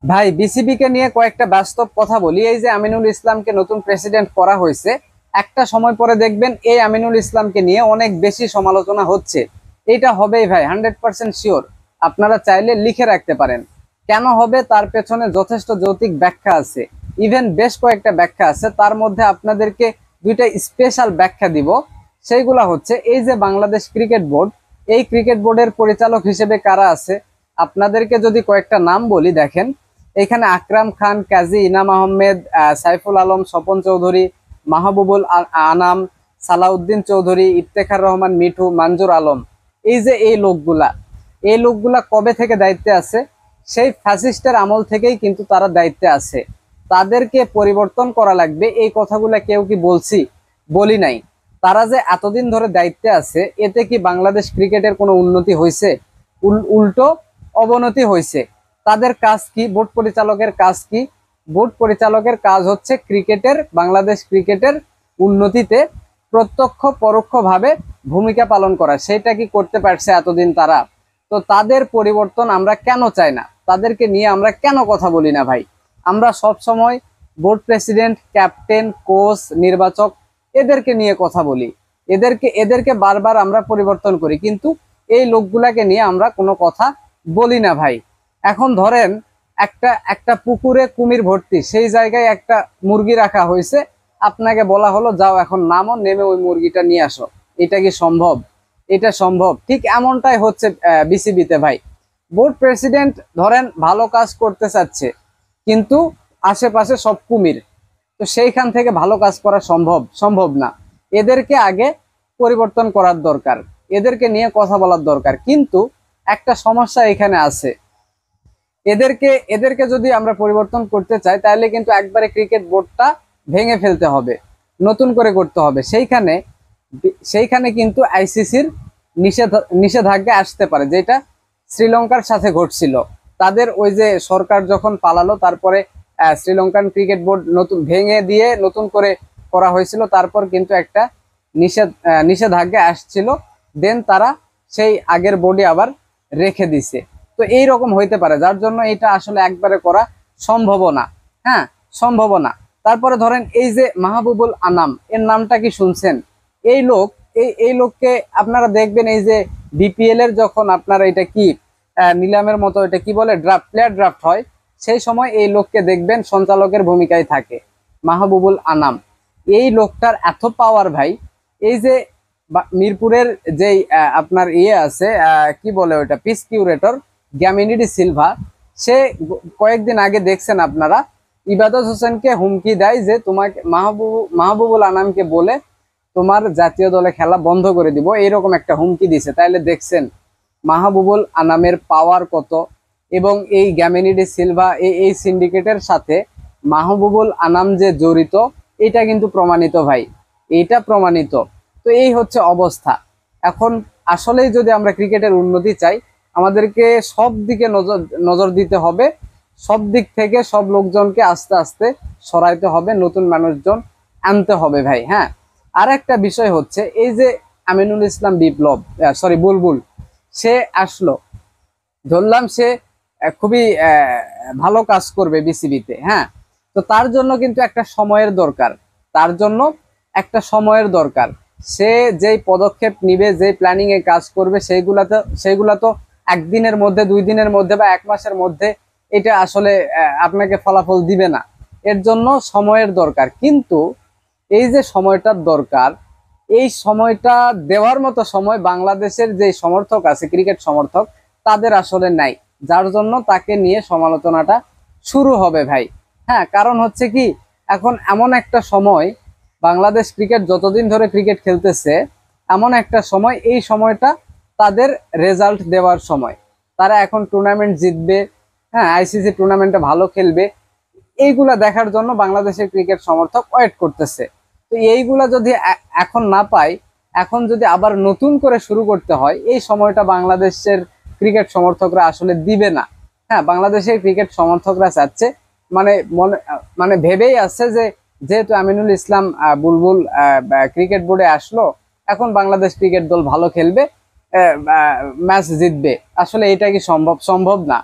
ভাই বিসিবি কে নিয়ে কয়েকটা বাস্তব কথা বলি। এই যে আমিনুল ইসলামকে নতুন প্রেসিডেন্ট করা হয়েছে, একটা সময় পরে দেখবেন এই আমিনুল ইসলামকে নিয়ে অনেক বেশি সমালোচনা হচ্ছে। এটা হবেই ভাই, 100% শিওর। আপনারা চাইলে লিখে রাখতে পারেন। কেন হবে তার পেছনে যথেষ্ট যৌক্তিক ব্যাখ্যা আছে, ইভেন বেশ কয়েকটা ব্যাখ্যা আছে। তার মধ্যে আপনাদেরকে দুইটা স্পেশাল ব্যাখ্যা দিব। সেইগুলা হচ্ছে, এই যে বাংলাদেশ ক্রিকেট বোর্ড, এই ক্রিকেট বোর্ডের পরিচালক হিসেবে কারা আছে আপনাদেরকে যদি কয়েকটা নাম বলি, দেখেন এখানে আকরাম খান, কাজী ইনাম আহমেদ, সাইফুল আলম, স্বপন চৌধুরী, মাহবুবুল আনাম, সালাউদ্দিন চৌধুরী, ইফতেখার রহমান মিঠু, মঞ্জুর আলম। এই যে এই লোকগুলা কবে থেকে দায়িত্বে আছে? সেই ফ্যাসিস্টের আমল থেকেই কিন্তু তারা দায়িত্বে আছে। তাদেরকে পরিবর্তন করা লাগবে, এই কথাগুলা কেউ কি বলি নাই। তারা যে এতদিন ধরে দায়িত্বে আছে, এতে কি বাংলাদেশ ক্রিকেটের কোনো উন্নতি হয়েছে? উল্টো অবনতি হয়েছে। তাদের কাজ কি? বোর্ড পরিচালকের কাজ কি? বোর্ড পরিচালকের কাজ হচ্ছে বাংলাদেশ ক্রিকেটের উন্নতিতে প্রত্যক্ষ পরোক্ষভাবে ভূমিকা পালন করা। সেটা কি করতে পারছে এতদিন তারা? তো তাদের পরিবর্তন আমরা কেন চাই না? তাদেরকে নিয়ে আমরা কেন কথা বলি না ভাই? আমরা সব সময় বোর্ড প্রেসিডেন্ট, ক্যাপ্টেন, কোচ, নির্বাচক এদেরকে নিয়ে কথা বলি। এদেরকে বারবার আমরা পরিবর্তন করি, কিন্তু এই লোকগুলাকে নিয়ে আমরা কোনো কথা বলি না ভাই। এখন ধরেন একটা একটা পুকুরে কুমির ভর্তি, সেই জায়গায় একটা মুরগি রাখা হয়েছে। আপনাকে বলা হলো যাও এখন নামো, নেমে ওই মুরগিটা নিয়ে আসো। এটা কি সম্ভব? এটা সম্ভব? ঠিক এমনটাই হচ্ছে বিসিবিতে ভাই। বোর্ড প্রেসিডেন্ট ধরেন ভালো কাজ করতে চাচ্ছে, কিন্তু আশেপাশে সব কুমির। তো সেইখান থেকে ভালো কাজ করা সম্ভব না। এদেরকে আগে পরিবর্তন করার দরকার, এদেরকে নিয়ে কথা বলার দরকার। কিন্তু একটা সমস্যা এখানে আছে, এদেরকে যদি আমরা পরিবর্তন করতে চাই, তাহলে কিন্তু একবারে ক্রিকেট বোর্ডটা ভেঙে ফেলতে হবে, নতুন করে করতে হবে। সেইখানে কিন্তু আইসিসির নিষেধাজ্ঞা আসতে পারে, যেটা শ্রীলঙ্কার সাথে ঘটছিল। তাদের ওই যে সরকার যখন পালালো, তারপরে শ্রীলঙ্কান ক্রিকেট বোর্ড নতুন ভেঙে দিয়ে নতুন করে করা হয়েছিল। তারপর কিন্তু একটা নিষেধাজ্ঞা আসছিল, দেন তারা সেই আগের বোর্ডে আবার রেখে দিছে। তো এই রকম হইতে পারে, যার জন্য এটা আসলে একবারে করা সম্ভব না। হ্যাঁ, সম্ভব না। তারপরে ধরেন এই যে মাহবুবুল আনাম, এর নামটা কি শুনছেন? এই লোক, এই লোককে আপনারা দেখবেন, এই যে বিপিএল এর যখন আপনারা এটা কি নিলামের মতো, এটা কি বলে, প্লেয়ার ড্রাফট হয়, সেই সময় এই লোককে দেখবেন সঞ্চালকের ভূমিকায় থাকে, মাহবুবুল আনাম। এই লোকটার এত পাওয়ার ভাই। এই যে মিরপুরের যেই আপনার আছে, কি বলে ওটা, পিস কিউরেটর গ্যামিনিডি সিলভা, সে কয়েকদিন আগে দেখছেন আপনারা ইবাদত হোসেনকে হুমকি দেয় যে তোমাকে মাহবুবুল আনামকে বলে তোমার জাতীয় দলে খেলা বন্ধ করে দিব, এইরকম একটা হুমকি দিছে। তাইলে দেখছেন মাহবুবুল আনামের পাওয়ার কত। এবং এই গ্যামিনিডি সিলভা এই সিন্ডিকেটের সাথে মাহবুবুল আনাম যে জড়িত, এটা কিন্তু প্রমাণিত ভাই, এটা প্রমাণিত। তো এই হচ্ছে অবস্থা। এখন আসলেই যদি আমরা ক্রিকেটের উন্নতি চাই, আমাদেরকে সব দিকে নজর দিতে হবে। সব দিক থেকে সব লোকজনকে আস্তে আস্তে সরাইতে হবে, নতুন মানুষজন আনতে হবে ভাই। হ্যাঁ, আর একটা বিষয় হচ্ছে, এই যে আমিনুল ইসলাম বুলবুল, সে আসলো, ধরলাম সে খুবই ভালো কাজ করবে বিসিবিতে। হ্যাঁ, তো তার জন্য কিন্তু একটা সময়ের দরকার, তার জন্য একটা সময়ের দরকার। সে যেই পদক্ষেপ নিবে, যে প্ল্যানিং এ কাজ করবে, সেইগুলা তো একদিনের মধ্যে, 2 দিনের মধ্যে বা 1 মাসের মধ্যে এটা আসলে আপনাকে ফলাফল দিবে না। এর জন্য সময়ের দরকার। কিন্তু এই যে সময়টার দরকার, এই সময়টা দেওয়ার মতো সময় বাংলাদেশের যে সমর্থক আছে, ক্রিকেট সমর্থক, তাদের আসলে নাই। যার জন্য তাকে নিয়ে সমালোচনাটা শুরু হবে ভাই। হ্যাঁ, কারণ হচ্ছে কি, এখন এমন একটা সময়, বাংলাদেশ ক্রিকেট যতদিন ধরে ক্রিকেট খেলতেছে, এমন একটা সময়, এই সময়টা তাদের রেজাল্ট দেওয়ার সময়। তারা এখন টুর্নামেন্ট জিতবে, হ্যাঁ, আইসিসি টুর্নামেন্টে ভালো খেলবে, এইগুলা দেখার জন্য বাংলাদেশের ক্রিকেট সমর্থক ওয়েট করতেছে। তো এইগুলা যদি এখন না পাই, এখন যদি আবার নতুন করে শুরু করতে হয়, এই সময়টা বাংলাদেশের ক্রিকেট সমর্থকরা আসলে দিবে না। হ্যাঁ, বাংলাদেশের ক্রিকেট সমর্থকরা চাচ্ছে, মানে মানে ভেবেই আছে যে যেহেতু আমিনুল ইসলাম বুলবুল ক্রিকেট বোর্ডে আসলো, এখন বাংলাদেশ ক্রিকেট দল ভালো খেলবে, ম্যাচ জিতবে। আসলে এটা কি সম্ভব? সম্ভব না।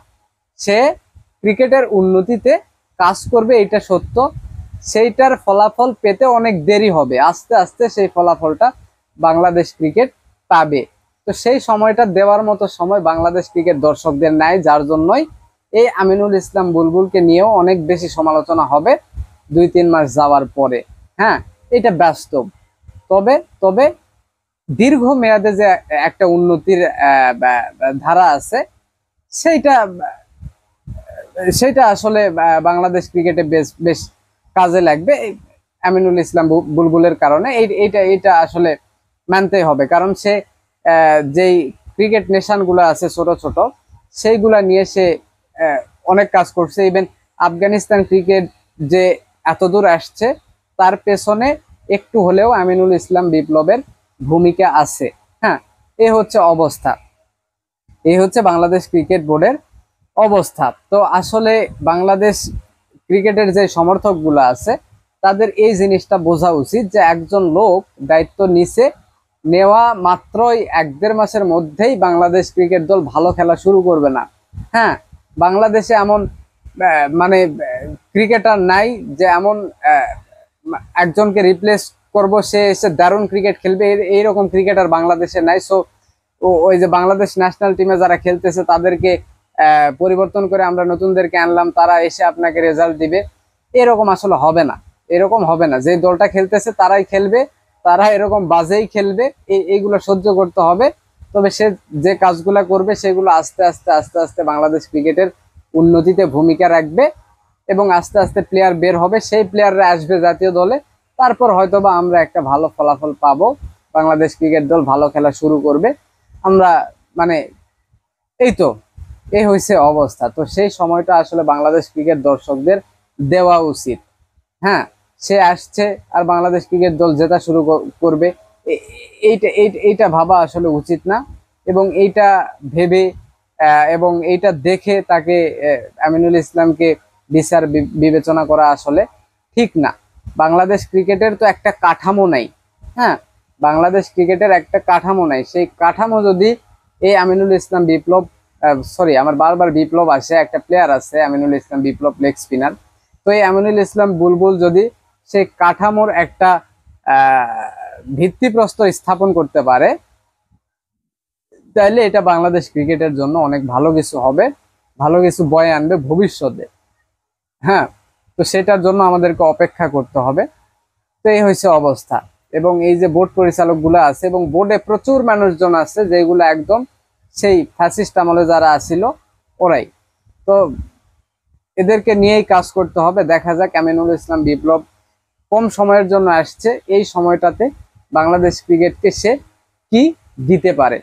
সে ক্রিকেটের উন্নতিতে কাজ করবে, এটা সত্য। সেইটার ফলাফল পেতে অনেক দেরি হবে, আস্তে আস্তে সেই ফলাফলটা বাংলাদেশ ক্রিকেট পাবে। তো সেই সময়টা দেওয়ার মতো সময় বাংলাদেশ ক্রিকেট দর্শকদের নাই, যার জন্যই এই আমিনুল ইসলাম বুলবুলকে নিয়েও অনেক বেশি সমালোচনা হবে 2-3 মাস যাওয়ার পরে। হ্যাঁ, এটা বাস্তব। তবে তবে দীর্ঘ মেয়াদে যে একটা উন্নতির ধারা আছে, সেইটা সেটা আসলে বাংলাদেশ ক্রিকেটে বেশ বেশ কাজে লাগবে আমিনুল ইসলাম বুলবুলের কারণে। এইটা এইটা আসলে মানতেই হবে, কারণ সে যেই ক্রিকেট নেশন গুলো আছে ছোট ছোট, সেইগুলা নিয়ে সে অনেক কাজ করছে। ইভেন আফগানিস্তান ক্রিকেট যে এতদূর আসছে, তার পেছনে একটু হলেও আমিনুল ইসলাম বিপ্লবের ভূমিকা আছে। হ্যাঁ, এই হচ্ছে অবস্থা, এই হচ্ছে বাংলাদেশ ক্রিকেট বোর্ডের অবস্থা। তো আসলে বাংলাদেশ ক্রিকেটের যে সমর্থকগুলো আছে, তাদের এই জিনিসটা বোঝা উচিত যে একজন লোক দায়িত্ব নিছে, নেওয়া মাত্রই 1-1.5 মাসের মধ্যেই বাংলাদেশ ক্রিকেট দল ভালো খেলা শুরু করবে না। হ্যাঁ, বাংলাদেশে এমন মানে ক্রিকেটার নাই যে এমন একজনকে রিপ্লেস করব, সে এসে দারুণ ক্রিকেট খেলবে, এইরকম ক্রিকেটার বাংলাদেশে নাই। সো ওই যে বাংলাদেশ ন্যাশনাল টিমে যারা খেলতেছে তাদেরকে পরিবর্তন করে আমরা নতুনদেরকে আনলাম, তারা এসে আপনাকে রেজাল্ট দিবে, এরকম আসলে হবে না। এরকম হবে না, যে দলটা খেলতেছে তারাই খেলবে, তারা এরকম বাজেই খেলবে, এইগুলো সহ্য করতে হবে। তবে সে যে কাজগুলো করবে সেগুলো আস্তে আস্তে আস্তে আস্তে বাংলাদেশ ক্রিকেটের উন্নতিতে ভূমিকা রাখবে, এবং আস্তে আস্তে প্লেয়ার বের হবে, সেই প্লেয়াররা আসবে জাতীয় দলে। তারপর হয়তোবা আমরা একটা ভালো ফলাফল পাবো, বাংলাদেশ ক্রিকেট দল ভালো খেলা শুরু করবে। আমরা মানে এই তো, এই হয়েছে অবস্থা। তো সেই সময়টা আসলে বাংলাদেশ ক্রিকেট দর্শকদের দেওয়া উচিত। হ্যাঁ, সে আসছে আর বাংলাদেশ ক্রিকেট দল জেতা শুরু করবে, এইটা এইটা ভাবা আসলে উচিত না। এবং এইটা ভেবে এবং এইটা দেখে তাকে আমিনুল ইসলামকে বিচার বিবেচনা করা আসলে ঠিক না। বাংলাদেশ ক্রিকেটের তো একটা কাঠামো নাই। হ্যাঁ, বাংলাদেশ ক্রিকেটের একটা কাঠামো নাই। সেই কাঠামো যদি এই আমিনুল ইসলাম বিপ্লব, সরি আমার বারবার বিপ্লব আসে, একটা প্লেয়ার আছে আমিনুল ইসলাম বিপ্লব, লেগ স্পিনার। তো এই আমিনুল ইসলাম বুলবুল যদি সেই কাঠামোর একটা ভিত্তিপ্রস্তর স্থাপন করতে পারে, তাহলে এটা বাংলাদেশ ক্রিকেটের জন্য অনেক ভালো কিছু হবে, ভালো কিছু বয়ে আনবে ভবিষ্যতে। হ্যাঁ, তো সেটার জন্য আমাদেরকে অপেক্ষা করতে হবে। তো এই হয়েছে অবস্থা। এবং এই যে বোর্ড পরিচালক গুলো আছে, এবং বোর্ডে প্রচুর মানুষজন আছে যেগুলো একদম সেই ফ্যাসিস্ট আমলে যারা আসিল ওরাই। তো এদেরকে নিয়েই কাজ করতে হবে। দেখা যাক আমিনুল ইসলাম বিপ্লব কম সময়ের জন্য আসছে, এই সময়টাতে বাংলাদেশ ক্রিকেটকে সে কি দিতে পারে।